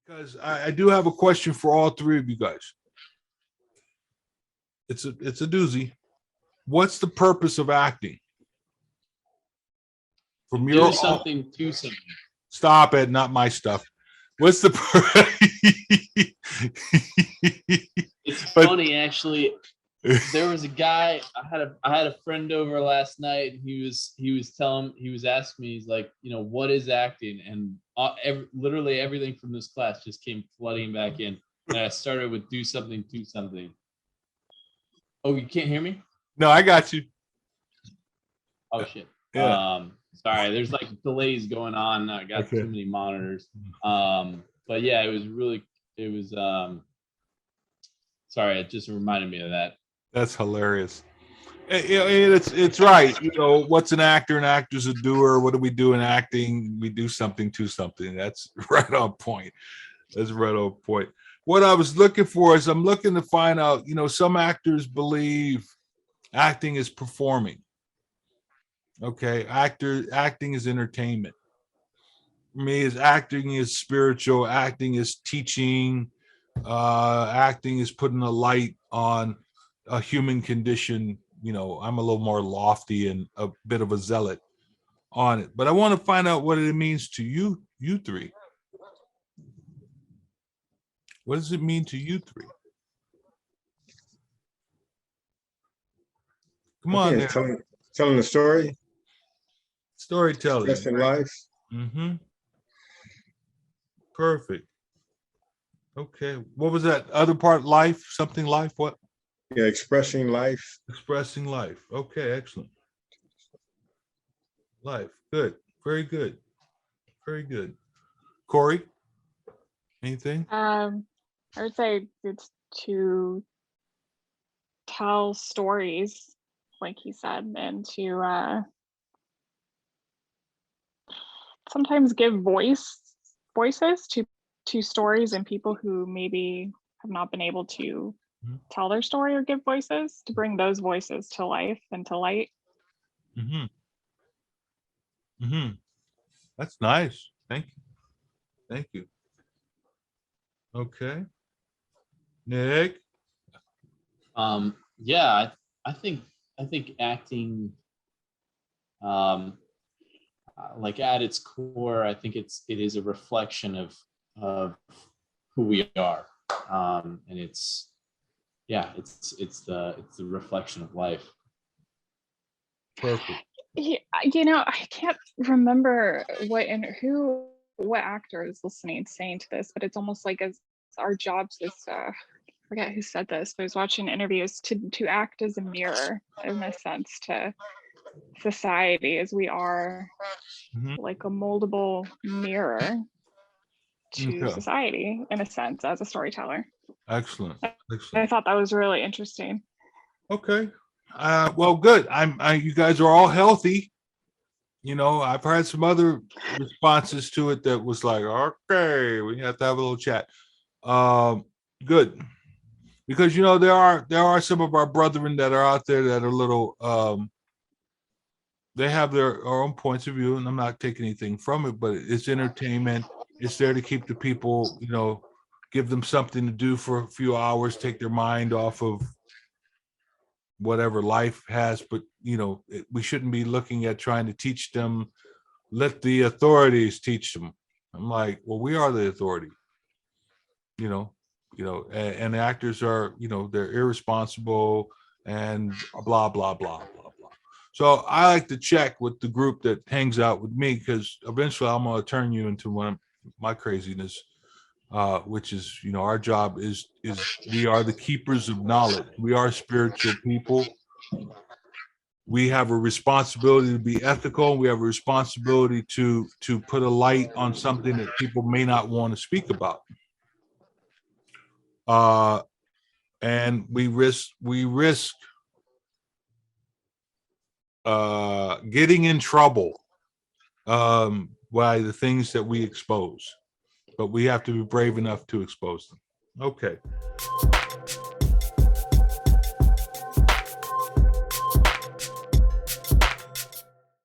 because I do have a question for all three of you guys. It's a doozy. What's the purpose of acting? From your Do something to something. Stop it, not my stuff. What's the It's funny actually. There was a guy, I had a friend over last night. He was asking me, he's like, what is acting? And literally everything from this class just came flooding back in. And I started with do something to something. Oh, you can't hear me? No, I got you. Oh shit. Yeah. Sorry, there's like delays going on. I got too many monitors. But yeah, it was sorry, it just reminded me of that. That's hilarious. It's right. What's an actor? An actor's a doer. What do we do in acting? We do something to something. That's right on point. That's right on point. What I was looking for is I'm looking to find out, some actors believe acting is performing. Okay. Acting is entertainment. For me, is acting is spiritual. Acting is teaching. Acting is putting a light on a human condition. I'm a little more lofty and a bit of a zealot on it, but I want to find out what it means to you three. What does it mean to you three? Come on, there. Telling the story. Storytelling. Expressing life. Mm-hmm. Perfect. Okay. What was that other part? Life? Something life? What? Yeah, expressing life. Expressing life. Okay, excellent. Life. Good. Very good. Very good. Corey? Anything? I would say it's to tell stories, like he said, and to sometimes give voices to stories and people who maybe have not been able to tell their story or give voices, to bring those voices to life and to light. Mm-hmm. Mm-hmm. That's nice. Thank you. Thank you. Okay. Nick? Yeah, I think acting, like at its core, I think it is a reflection of who we are, and it's the reflection of life. Perfect. Yeah, I can't remember what actor is listening saying to this, but it's almost like as our jobs is I forget who said this, but I was watching interviews to act as a mirror in a sense to society, as we are like a moldable mirror to society in a sense as a storyteller. Excellent. I thought that was really interesting. Okay. Well, good. You guys are all healthy. I've had some other responses to it that was like, okay, we have to have a little chat. Good. Because there are some of our brethren that are out there that are little they have their own points of view, and I'm not taking anything from it, but it's entertainment. It's there to keep the people, give them something to do for a few hours, take their mind off of whatever life has. But we shouldn't be looking at trying to teach them. Let the authorities teach them. I'm like, well, we are the authority. And the actors are, they're irresponsible and blah blah blah blah blah. So I like to check with the group that hangs out with me, because eventually I'm going to turn you into one of my craziness, which is, our job is we are the keepers of knowledge. We are spiritual people. We have a responsibility to be ethical. We have a responsibility to put a light on something that people may not want to speak about. And we risk getting in trouble by the things that we expose, but we have to be brave enough to expose them. Okay.